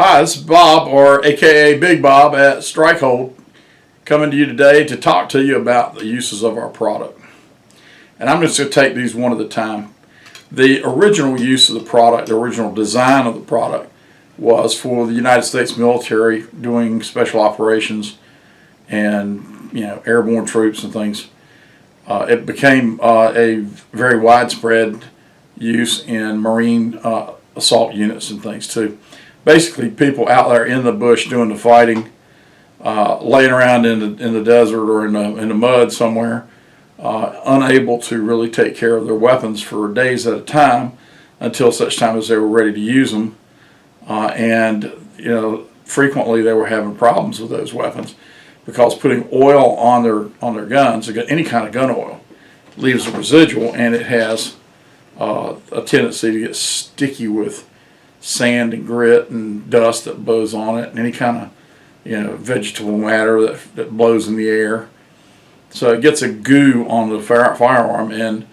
Hi, this is Bob, or AKA Big Bob at StrikeHold, coming to you today to talk to you about the uses of our product. And I'm just going to take these one at a time. The original use of the product, the original design of the product, was for the United States military doing special operations and airborne troops and things. It became a very widespread use in Marine assault units and things too. Basically, people out there in the bush doing the fighting, laying around in the desert or in the mud somewhere, unable to really take care of their weapons for days at a time until such time as they were ready to use them. And frequently they were having problems with those weapons because putting oil on their guns, any kind of gun oil, leaves a residual, and it has a tendency to get sticky with sand and grit and dust that blows on it, and any kind of vegetable matter that blows in the air. So it gets a goo on the firearm, and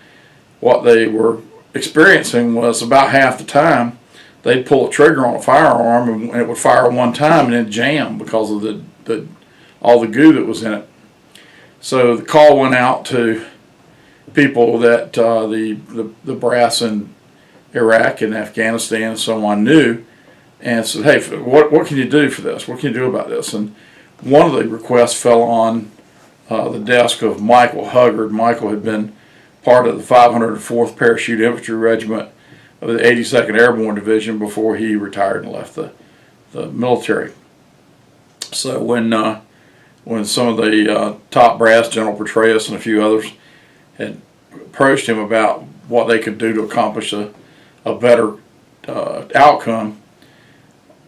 what they were experiencing was about half the time they'd pull a trigger on a firearm and it would fire one time and then jam because of all the goo that was in it. So the call went out to people that the brass in Iraq and Afghanistan and so on knew, and said, hey, what can you do for this? What can you do about this? And one of the requests fell on the desk of Michael Huggard. Michael had been part of the 504th Parachute Infantry Regiment of the 82nd Airborne Division before he retired and left the military. So when some of the top brass, General Petraeus and a few others, had approached him about what they could do to accomplish a better outcome,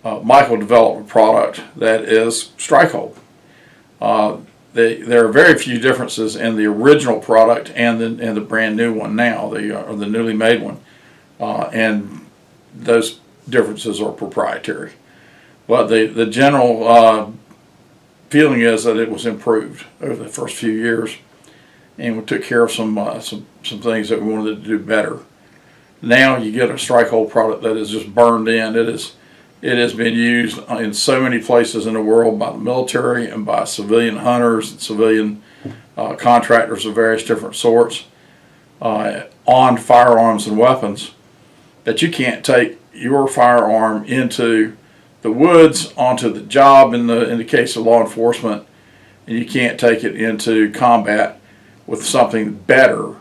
Michael developed a product that is StrikeHold. There are very few differences in the original product and the brand new one now, or the newly made one, and those differences are proprietary. But the general feeling is that it was improved over the first few years, and we took care of some things that we wanted to do better. Now you get a StrikeHold product that is just burned in. It has been used in so many places in the world by the military and by civilian hunters and civilian contractors of various different sorts on firearms and weapons, that you can't take your firearm into the woods, onto the job in the case of law enforcement, and you can't take it into combat with something better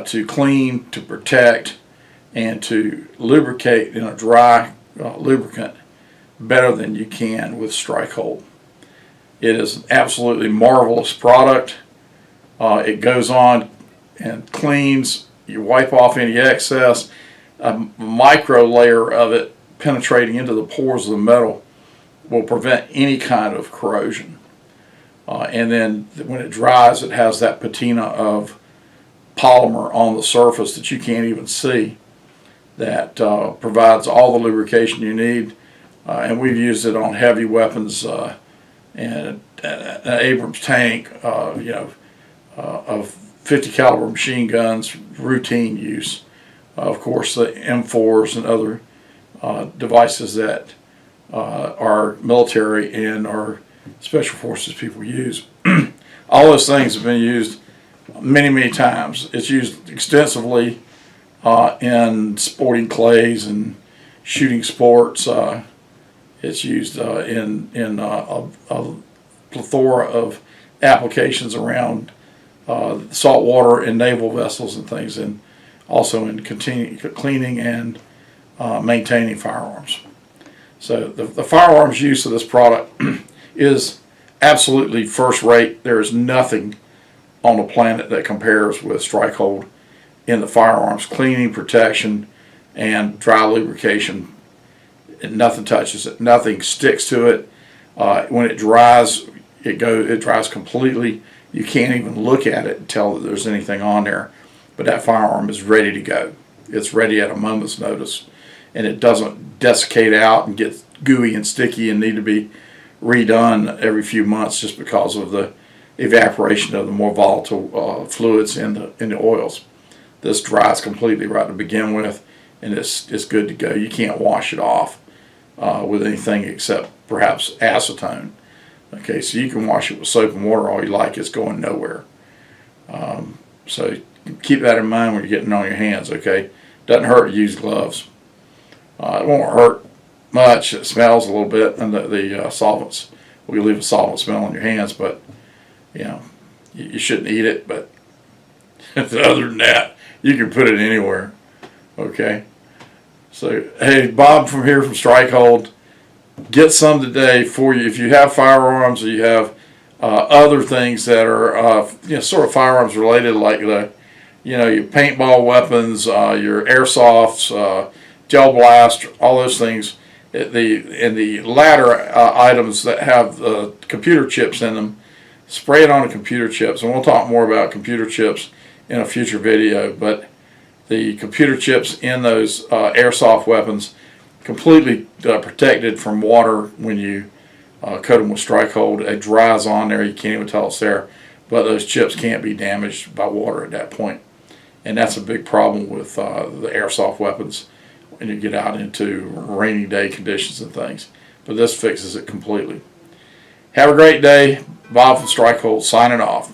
to clean, to protect, and to lubricate in a dry lubricant better than you can with StrikeHold. It is an absolutely marvelous product. It goes on and cleans. You wipe off any excess. A micro layer of it penetrating into the pores of the metal will prevent any kind of corrosion. And then when it dries, it has that patina of polymer on the surface that you can't even see, that provides all the lubrication you need. And we've used it on heavy weapons and an Abrams tank, of 50 caliber machine guns, routine use. Of course, the M4s and other devices that our military and our special forces people use. All those things have been used many times. It's used extensively in sporting clays and shooting sports. It's used in a plethora of applications around saltwater and naval vessels and things, and also in cleaning and maintaining firearms. So the firearms use of this product is absolutely first rate. There is nothing on the planet that compares with StrikeHold in the firearms cleaning, protection, and dry lubrication. Nothing touches it. Nothing sticks to it. When it dries, it dries completely. You can't even look at it and tell that there's anything on there. But that firearm is ready to go. It's ready at a moment's notice, and it doesn't desiccate out and get gooey and sticky and need to be redone every few months just because of the evaporation of the more volatile fluids in the oils. This dries completely right to begin with, and it's good to go. You can't wash it off. with anything except perhaps acetone. Okay, so you can wash it with soap and water all you like, it's going nowhere. So keep that in mind when you're getting on your hands, okay? Doesn't hurt to use gloves. It won't hurt much. It smells a little bit, and the solvents will leave a solvent smell on your hands, but you know, you shouldn't eat it. But other than that, you can put it anywhere, okay? So, hey, Bob from here from StrikeHold, get some today for you. If you have firearms or you have other things that are sort of firearms related, like your paintball weapons, your airsofts, gel blast, all those things. The latter items that have computer chips in them, spray it on the computer chips, and we'll talk more about computer chips in a future video. But the computer chips in those airsoft weapons, completely protected from water when you coat them with StrikeHold. It dries on there, you can't even tell it's there, but those chips can't be damaged by water at that point. And that's a big problem with the airsoft weapons when you get out into rainy day conditions and things. But this fixes it completely. Have a great day. Bob from StrikeHold signing off.